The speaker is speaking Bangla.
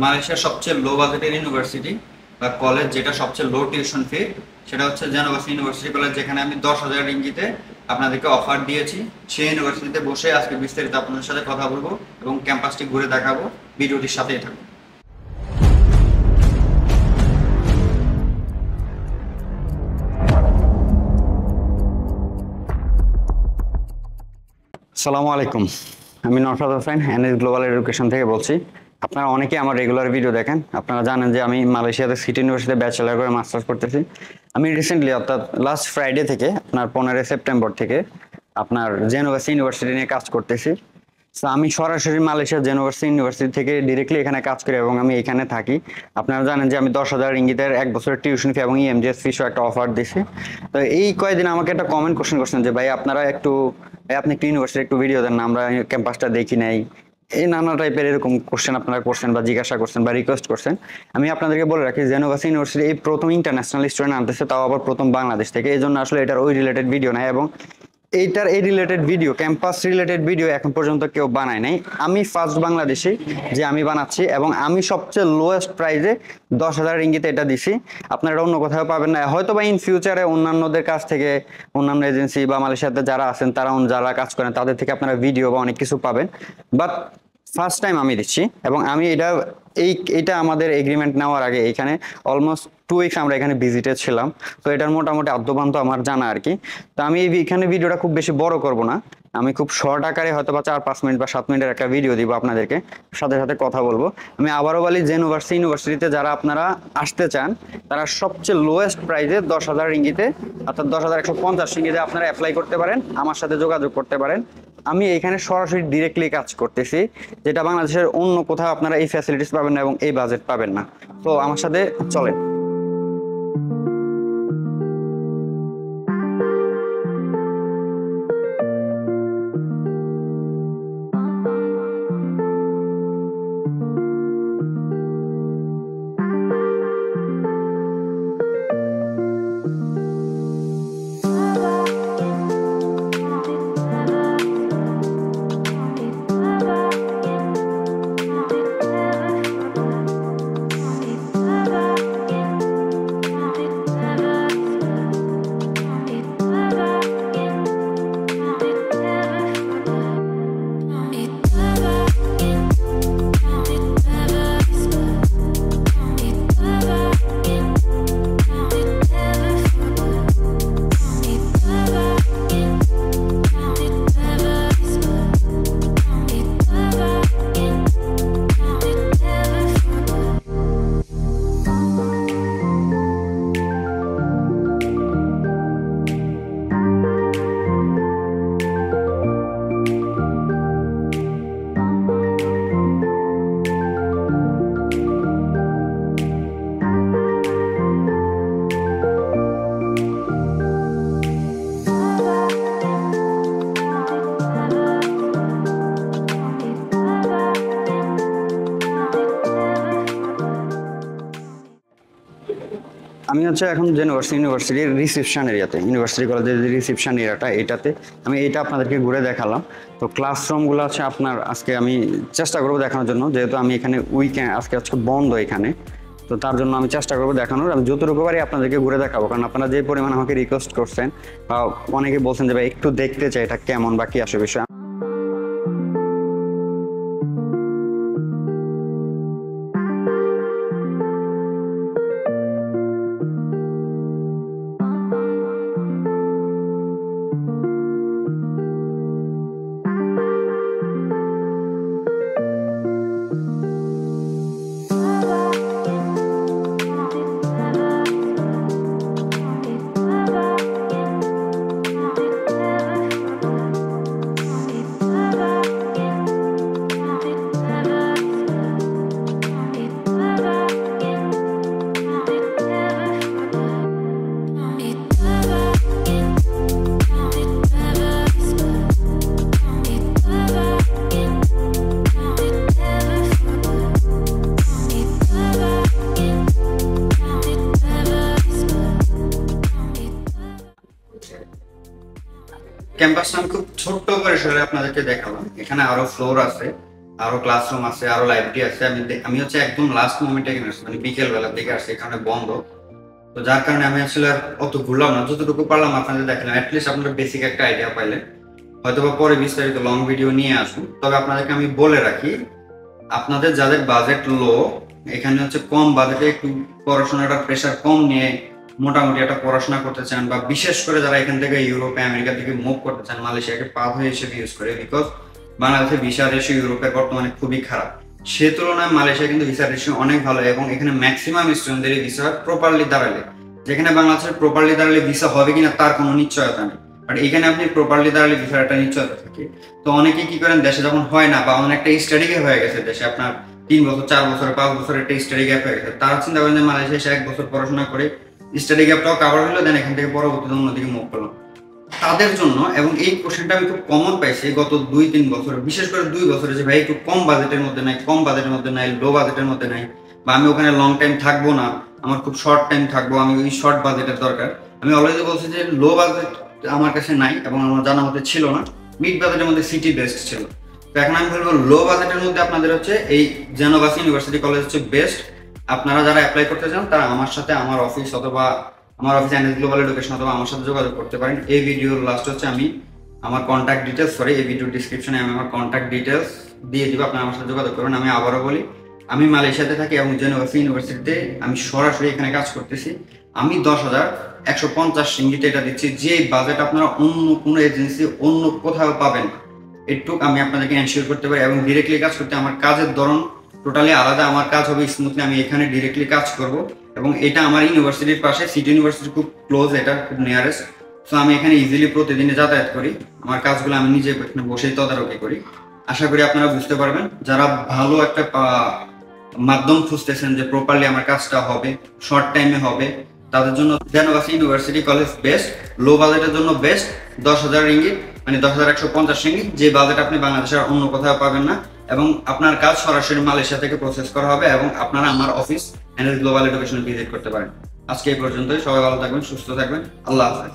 মালয়েশিয়ার সবচেয়ে লো বাজেটের ইউনিভার্সিটি বা কলেজ যেটা সবচেয়ে লো টিউশন ফি সেটা হচ্ছে জেনোভাস ইউনিভার্সিটি কলেজ, যেখানে আমি 10,000 রিঙ্গিতে আপনাদেরকে অফার দিয়েছি। সেই ইউনিভার্সিটিতে বসে আজকে বিস্তারিত আপনাদের সাথে কথা বলবো এবং ক্যাম্পাসটি ঘুরে দেখাবো। ভিডিওটির সাথেই থাকুন। আসসালামু আলাইকুম, আমি Naushad Hossain NS global education থেকে বলছি। আপনারা অনেকেই আমার রেগুলার ভিডিও দেখেন। আপনারা জানেন যে আমি মালয়েশিয়াতে সিটি ইউনিভার্সিটিতে ব্যাচেলার করে মাস্টার্স করতেছি। আমি রিসেন্টলি অর্থাৎ লাস্ট ফ্রাইডে থেকে আপনার 15 সেপ্টেম্বর থেকে আপনার জেনোভাস ইউনিভার্সিটি নিয়ে কাজ করতেছি। সো আমি সরাসরি মালয়েশিয়া জেনোভাস ইউনিভার্সিটি থেকে ডিরেক্টলি এখানে কাজ করি এবং আমি এখানে থাকি। আপনারা জানেন যে আমি 10,000 রিঙ্গিতের 1 বছরের টিউশন ফি এবং ইএমজিএস ফিসও একটা অফার দিছি। তো এই কয়েকদিন আমাকে একটা কমেন্ট কোশ্চেন করছেন যে ভাই আপনারা একটু আপনি একটা ইউনিভার্সিটি একটু ভিডিও দেন না, আমরা ক্যাম্পাসটা দেখি নাই। এই নানা টাইপের এরকম কোশ্চেন আপনারা করছেন বা জিজ্ঞাসা করছেন বা রিকোয়েস্ট করছেন। আমি আপনাদেরকে বলে রাখি জেনোভাস ইউনিভার্সিটি এই প্রথম ইন্টারন্যাশনাল স্টুডেন্ট আনতেছে, তাও আবার প্রথম বাংলাদেশ থেকে। এই জন্য আসলে এটার ওই রিলেটেড ভিডিও নাই এবং এইটার এই related video, campus related video এখন পর্যন্ত কেউ বানায় নাই। আমি ফার্স্ট বাংলাদেশি যে আমি বানাচ্ছি এবং আমি সবচেয়ে লোয়েস্ট প্রাইসে 10,000 রিঙ্গিতে এটা দিছি। আপনারা অন্য কোথাও পাবেন না, হয়তো বা ইন ফিউচারে অন্যান্যদের কাছ থেকে, অন্যান্য এজেন্সি বা মালয়েশিয়াতে যারা আছেন তারা যারা কাজ করেন তাদের থেকে আপনারা ভিডিও বা অনেক কিছু পাবেন, বাট ফার্স্ট টাইম আমি দিচ্ছি। এবং আমি এইটা আমাদের এগ্রিমেন্ট নেওয়ার আগে এখানে অলমোস্ট 2 উইকস আমরা এখানে ভিজিটে ছিলাম। তো এটার মোটামুটি আদ্যপান্ত আমার জানা আর কি। তো আমি এখানে ভিডিওটা খুব বেশি বড় করব না, আমি খুব শর্ট আকারে হয়তো বা 4-5 মিনিট বা 7 মিনিটের একটা ভিডিও দিব আপনাদেরকে, সাথে সাথে কথা বলবো। আমি আবারও বলি জেনোভাস ইউনিভার্সিটিতে যারা আপনারা আসতে চান তারা সবচেয়ে লোয়েস্ট প্রাইসে 10,000 রিঙ্গিতে অর্থাৎ 10,150 রিঙ্গিতে আপনারা অ্যাপ্লাই করতে পারেন, আমার সাথে যোগাযোগ করতে পারেন। আমি এখানে সরাসরি ডিরেক্টলি কাজ করতেছি, যেটা বাংলাদেশের অন্য কোথাও আপনারা এই ফ্যাসিলিটিস পাবেন না এবং এই বাজেট পাবেন না। তো আমার সাথে চলেন। আমি হচ্ছে এখন জেনোভাস ইউনিভার্সিটির রিসেপশন এরিয়াতে, ইউনিভার্সিটি কলেজের যে রিসেপশন এরিয়াটা এটাতে আমি এটা আপনাদেরকে ঘুরে দেখালাম। তো ক্লাসরুমগুলো আছে আপনার, আজকে আমি চেষ্টা করবো দেখানোর জন্য, যেহেতু আমি এখানে উইকেন্ড আজকে বন্ধ এখানে, তো তার জন্য আমি চেষ্টা করবো দেখানোর। আমি যতটুকু পারি আপনাদেরকে ঘুরে দেখাবো, কারণ আপনারা যে পরিমাণ আমাকে রিকোয়েস্ট করছেন বা অনেকে বলছেন যে ভাই একটু দেখতে চাই এটা কেমন বা কি আসে বিষয়। ক্যাম্পাসটা আমি খুব ছোট্ট পরিসরে আপনাদেরকে দেখালাম। এখানে আরো ফ্লোর আছে, আরো ক্লাসরুম আছে, আরো লাইব্রেরি আছে। আমি হচ্ছে একদম লাস্ট মোমেন্টে এখানে আসছি, মানে বিকেল বেলার দিকে আসছি, এখানে বন্ধ। তো যার কারণে আমি আসলে আর অত ঘুরলাম না, যতটুকু পারলাম আপনাদের দেখালাম। অ্যাটলিস্ট আপনারা বেসিক একটা আইডিয়া পাইলেন। হয়তো বা পরে বিস্তারিত লং ভিডিও নিয়ে আসুন। তবে আপনাদেরকে আমি বলে রাখি, আপনাদের যাদের বাজেট লো, এখানে হচ্ছে কম বাজেটে একটু পড়াশোনাটার প্রেশার কম নিয়ে মোটামুটি একটা পড়াশোনা করতে চান, বা বিশেষ করে যারা এখান থেকে ইউরোপে আমেরিকা থেকে মুভ করতে চান, মালয়েশিয়াকে পাথওয়ে হিসেবে ইউজ করে, বিকজ বাংলাদেশের ভিসা রেশিও ইউরোপের বর্তমানে খুবই খারাপ। সে তুলনায় মালয়েশিয়া কিন্তু ভিসা রেশিও অনেক ভালো, এবং এখানে ম্যাক্সিমাম স্টুডেন্টদের ভিসা প্রপারলি দাঁড়ালে, যেখানে বাংলাদেশের প্রপারলি দাঁড়ালে ভিসা হবে কিনা তার কোনো নিশ্চয়তা নেই, বাট এখানে আপনি প্রপারলি দাঁড়ালে ভিসার একটা নিশ্চয়তা থাকে। তো অনেকে কি করেন, দেশে যখন হয় না, বা অনেকটা স্টাডি গ্যাপ হয়ে গেছে দেশে, আপনার 3 বছর 4 বছর 5 বছর একটা স্টাডি গ্যাপ হয়ে গেছে, তারা চিন্তা করেন যে মালয়েশিয়া এসে 1 বছর পড়াশোনা করে স্টাডি গ্যাপটাও কাভার হলো, দেন এখান থেকে পরবর্তীতে অন্যদিকে মুভ করলাম। তাদের জন্য, এবং এই কোশ্চেনটা আমি খুব কমন পাইছি গত 2-3 বছর, বিশেষ করে 2 বছরে, যে ভাই একটু কম বাজেটের মধ্যে নাই, কম বাজেটের মধ্যে নাই, লো বাজেটের মধ্যে নাই, বা আমি ওখানে লং টাইম থাকবো না, আমার খুব শর্ট টাইম থাকবো, আমি ওই শর্ট বাজেটের দরকার। আমি অলরেডি বলছি যে লো বাজেট আমার কাছে নাই, এবং আমার জানা মতে ছিল না, মিড বাজেটের মধ্যে সিটি বেস্ট ছিল। তো এখন আমি বলবো লো বাজেটের মধ্যে আপনাদের হচ্ছে এই জেনোভাস ইউনিভার্সিটি কলেজ হচ্ছে বেস্ট। আপনারা যারা অ্যাপ্লাই করতে চান তারা আমার সাথে, আমার অফিস অথবা আমার অফিস এনএস গ্লোবাল এডুকেশন, অথবা আমার সাথে যোগাযোগ করতে পারেন। এই ভিডিওর লাস্ট হচ্ছে আমি আমার কন্ট্যাক্ট ডিটেলস, এই ভিডিও ডিসক্রিপশনে আমি আমার কন্ট্যাক্ট ডিটেলস দিয়ে দিব, আপনারা আমার সাথে যোগাযোগ করবেন। আমি আবারও বলি, আমি মালয়েশিয়াতে থাকি এবং জেনোভাস ইউনিভার্সিটিতে আমি সরাসরি এখানে কাজ করতেছি। আমি 10,150 রিঙ্গিতে এটা দিচ্ছি, যে বাজেট আপনারা অন্য কোনো এজেন্সি অন্য কোথাও পাবেন না। এটুক আমি আপনাদেরকে এনশিওর করতে পারি, এবং ডিরেক্টলি কাজ করতে আমার কাজের ধরন টোটালি আলাদা। আমার কাজ হবে স্মুথলি, আমি এখানে ডিরেক্টলি কাজ করব, এবং এটা আমার ইউনিভার্সিটির পাশে, সিটি ইউনিভার্সিটি খুব ক্লোজ, এটা খুব নিয়ারেস্ট। সো আমি এখানে ইজিলি প্রতিদিনে যাতায়াত করি, আমার কাজগুলো আমি নিজে এখানে বসেই তদারকি করি। আশা করি আপনারা বুঝতে পারবেন। যারা ভালো একটা মাধ্যম খুঁজতেছেন যে প্রপারলি আমার কাজটা হবে, শর্ট টাইমে হবে, তাদের জন্য জেনোভাস ইউনিভার্সিটি কলেজ বেস্ট। লো বাজেটের জন্য বেস্ট 10,000 রিঙ্গিত, মানে 10,150 রিঙ্গিত, যে বাজেট আপনি বাংলাদেশের অন্য কোথাও পাবেন না, এবং আপনার কাজ সরাসরি মালয়েশিয়া থেকে প্রসেস করা হবে, এবং আপনারা আমার office NS global education visit করতে পারেন। আজকে এই পর্যন্তই। সবাই ভালো থাকবেন, সুস্থ থাকবেন। আল্লাহ হাফেজ।